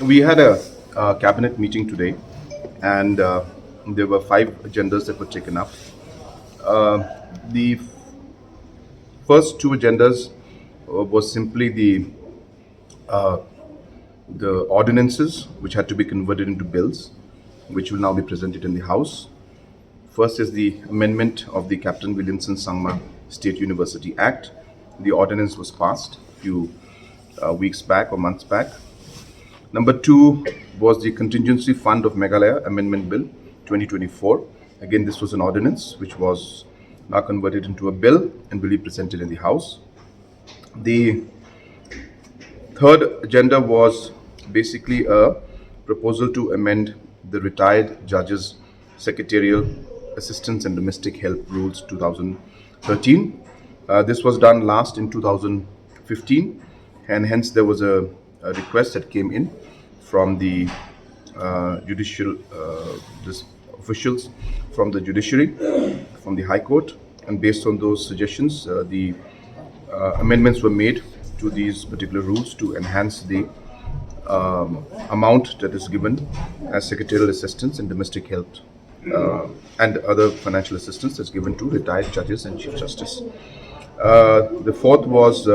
we had a cabinet meeting today, and there were 5 agendas that were taken up. The first 2 agendas was simply the ordinances which had to be converted into bills, which will now be presented in the House. First is the amendment of the Captain Williamson Sangma State University Act. The ordinance was passed a few weeks back or months back. Number 2 was the Contingency Fund of Meghalaya Amendment Bill 2024. Again, this was an ordinance which was now converted into a bill and will be presented in the House. The third agenda was basically a proposal to amend the Retired Judges Secretarial Assistance and Domestic Help Rules 2013. This was done last in 2015, and hence there was a request that came in from the judicial officials from the judiciary, from the High Court, and based on those suggestions, the amendments were made to these particular rules to enhance the amount that is given as secretarial assistance and domestic help and other financial assistance that's given to retired judges and Chief Justice. The fourth was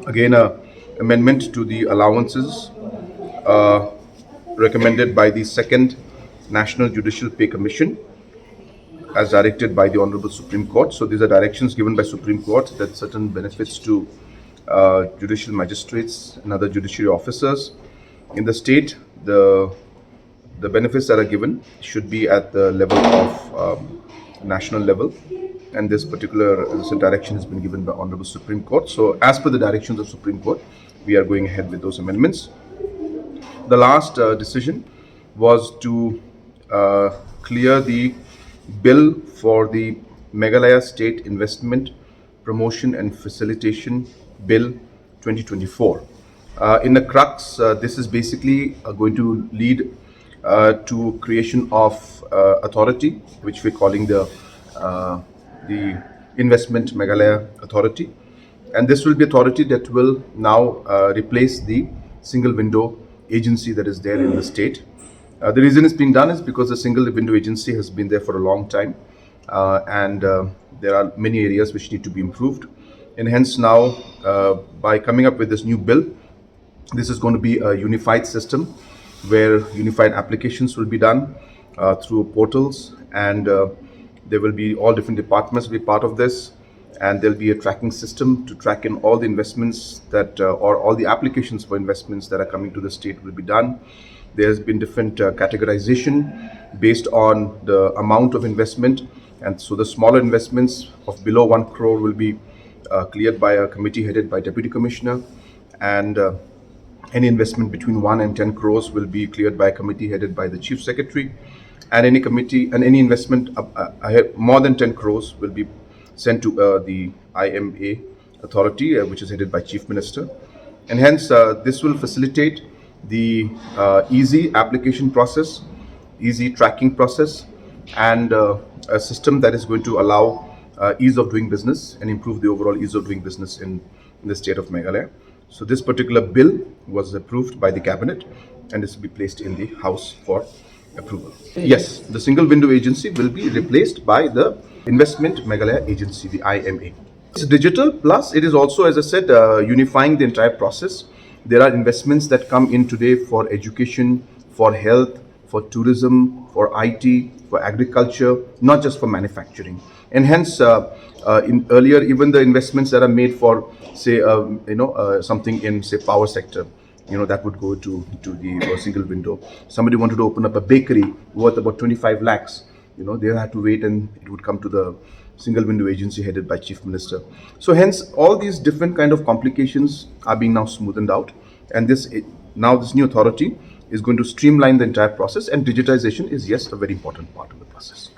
again a amendment to the allowances recommended by the Second National Judicial Pay Commission as directed by the Honorable Supreme Court. So these are directions given by Supreme Court that certain benefits to judicial magistrates and other judiciary officers in the state, the benefits that are given should be at the level of national level, and this particular direction has been given by Honorable Supreme Court. So as per the directions of Supreme Court, we are going ahead with those amendments. The last decision was to clear the bill for the Meghalaya State Investment Promotion and Facilitation Bill 2024. In the crux, this is basically going to lead to creation of authority, which we're calling the Investment Meghalaya Authority, and this will be authority that will now replace the single window agency that is there in the state. The reason it's being done is because the single window agency has been there for a long time, and there are many areas which need to be improved. And hence now, by coming up with this new bill, this is going to be a unified system where unified applications will be done through portals, and there will be all different departments will be part of this, and there'll be a tracking system to track in all the investments that or all the applications for investments that are coming to the state will be done. There's been different categorization based on the amount of investment, and so the smaller investments of below 1 crore will be cleared by a committee headed by Deputy Commissioner, and any investment between 1 and 10 crores will be cleared by a committee headed by the Chief Secretary, and any committee and any investment more than 10 crores will be sent to the IMA authority, which is headed by Chief Minister. And hence this will facilitate the easy application process, easy tracking process, and a system that is going to allow ease of doing business and improve the overall ease of doing business in the state of Meghalaya. So this particular bill was approved by the cabinet, and this will be placed in the House for approval. Yes, the single window agency will be replaced by the Investment Meghalaya Agency, the IMA. It's digital, plus it is also, as I said, unifying the entire process. There are investments that come in today for education, for health, for tourism, for IT, for agriculture, not just for manufacturing. And hence, in earlier, even the investments that are made for, say, something in, say, power sector, that would go to the single window. Somebody wanted to open up a bakery worth about 25 lakhs. They had to wait, and it would come to the single window agency headed by Chief Minister. So hence, all these different kind of complications are being now smoothened out, and this new authority is going to streamline the entire process, and digitization is, yes, a very important part of the process.